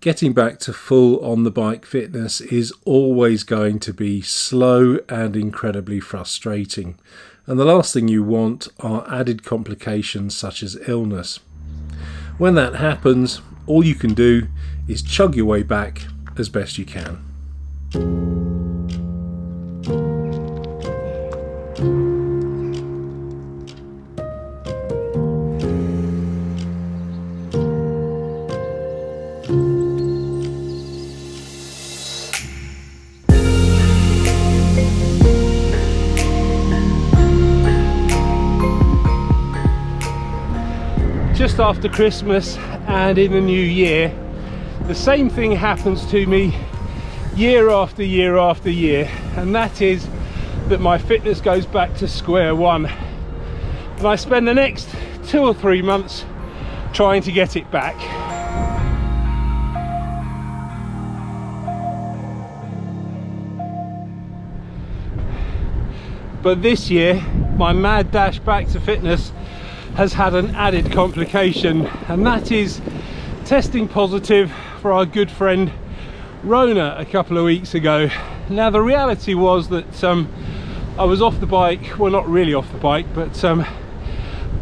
Getting back to full on the bike fitness is always going to be slow and incredibly frustrating. And the last thing you want are added complications such as illness. When that happens, all you can do is chug your way back as best you can. Just after Christmas and in the new year, the same thing happens to me year after year after year, and that is that my fitness goes back to square one, and I spend the next 2 or 3 months trying to get it back. But this year, my mad dash back to fitness has had an added complication, and that is testing positive for our good friend Rona a couple of weeks ago. Now the reality was that I was off the bike, well not really off the bike, but I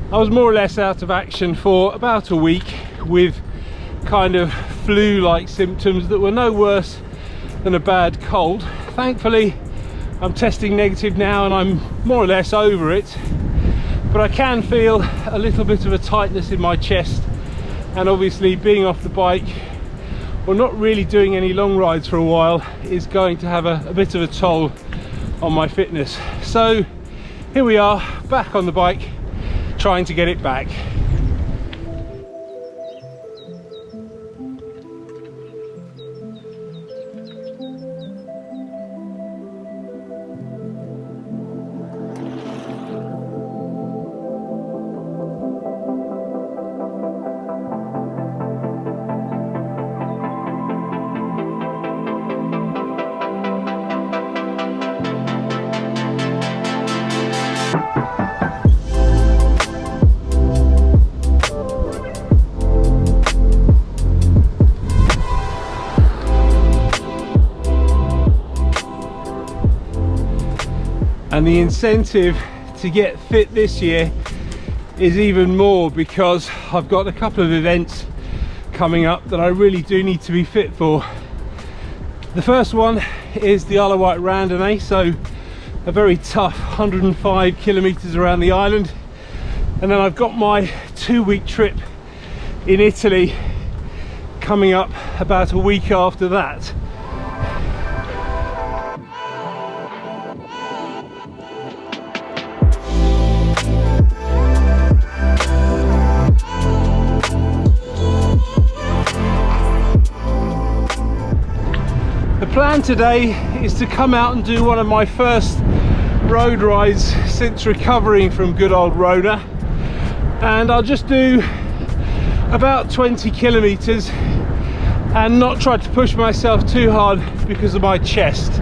was more or less out of action for about a week with kind of flu-like symptoms that were no worse than a bad cold. Thankfully I'm testing negative now and I'm more or less over it. But I can feel a little bit of a tightness in my chest, and obviously being off the bike or not really doing any long rides for a while is going to have a bit of a toll on my fitness. So here we are, back on the bike, trying to get it back. And the incentive to get fit this year is even more because I've got a couple of events coming up that I really do need to be fit for. The first one is the Isle of Wight Randonnée, so a very tough 105 kilometers around the island, and then I've got my 2-week trip in Italy coming up about a week after that. The plan today is to come out and do one of my first road rides since recovering from good old Rona, and I'll just do about 20 kilometers and not try to push myself too hard because of my chest.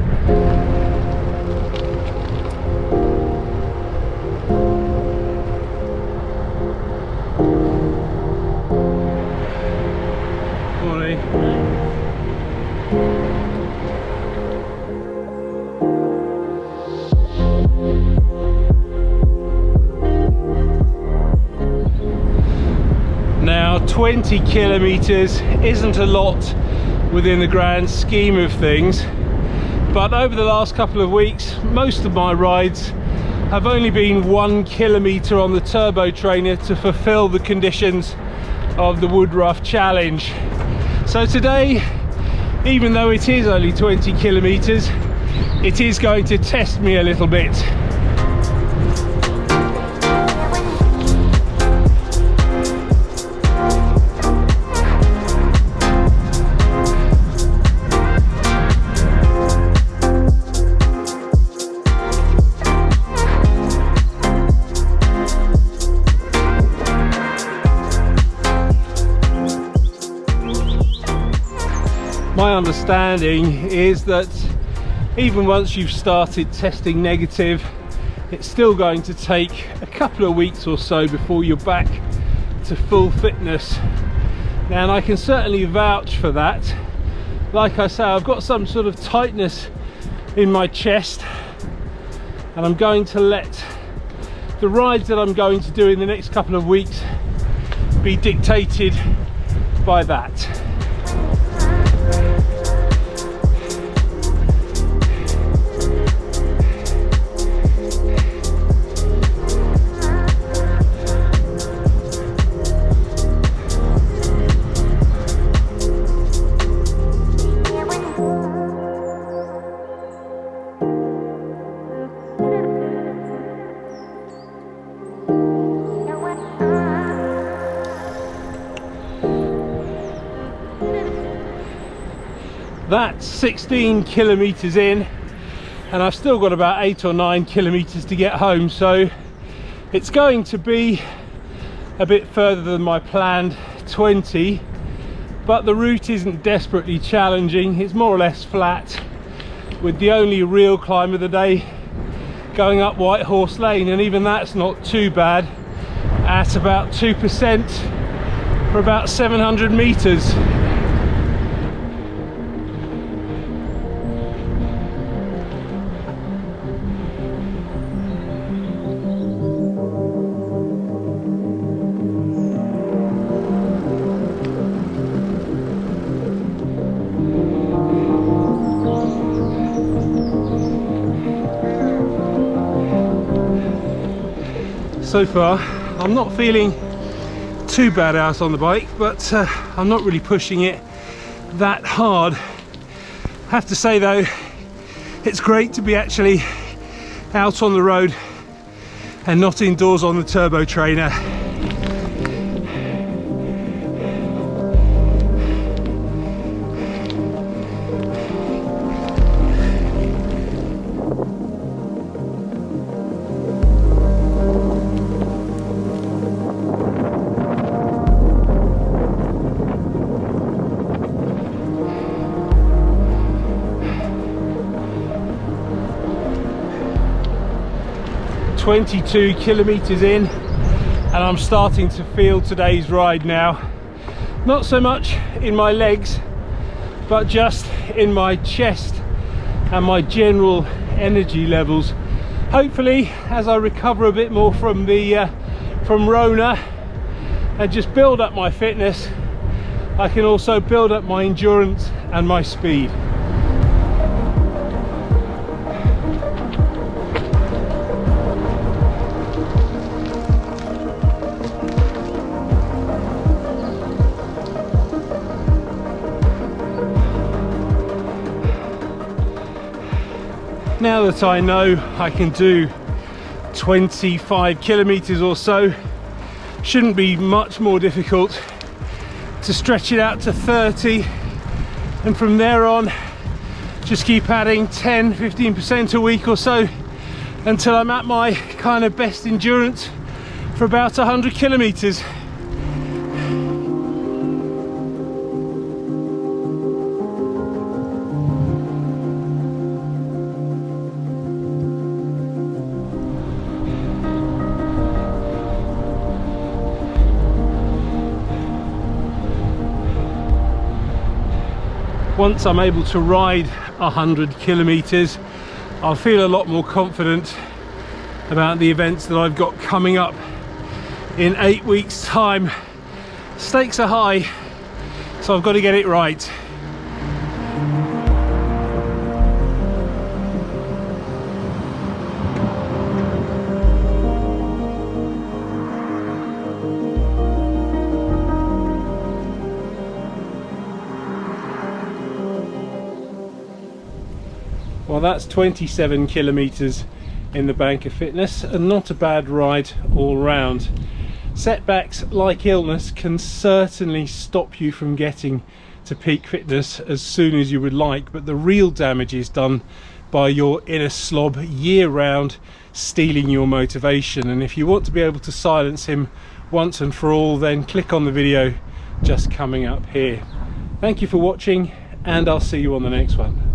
Now 20 kilometers isn't a lot within the grand scheme of things, but over the last couple of weeks most of my rides have only been 1 kilometer on the turbo trainer to fulfill the conditions of the Woodruff challenge. So today, even though it is only 20 kilometers, it is going to test me a little bit. My understanding is that even once you've started testing negative, it's still going to take a couple of weeks or so before you're back to full fitness. And I can certainly vouch for that. Like I say, I've got some sort of tightness in my chest, and I'm going to let the rides that I'm going to do in the next couple of weeks be dictated by that. That's 16 kilometers in, and I've still got about 8 or 9 kilometers to get home, so it's going to be a bit further than my planned 20, but the route isn't desperately challenging. It's more or less flat, with the only real climb of the day going up White Horse Lane, and even that's not too bad at about 2% for about 700 meters. So far I'm not feeling too bad out on the bike, but I'm not really pushing it that hard. I have to say though, it's great to be actually out on the road and not indoors on the turbo trainer. "22 kilometers in, and I'm starting to feel today's ride now. Not so much in my legs, but just in my chest and my general energy levels. Hopefully, as I recover a bit more from Rona and just build up my fitness, I can also build up my endurance and my speed. Now that I know I can do 25 kilometers or so, shouldn't be much more difficult to stretch it out to 30, and from there on just keep adding 10-15% a week or so until I'm at my kind of best endurance for about 100 kilometers. Once I'm able to ride 100 kilometers, I'll feel a lot more confident about the events that I've got coming up in 8 weeks' time. Stakes are high, so I've got to get it right. Well, that's 27 kilometers in the bank of fitness, and not a bad ride all round. Setbacks like illness can certainly stop you from getting to peak fitness as soon as you would like, but the real damage is done by your inner slob year round stealing your motivation. And if you want to be able to silence him once and for all, then click on the video just coming up here. Thank you for watching, and I'll see you on the next one.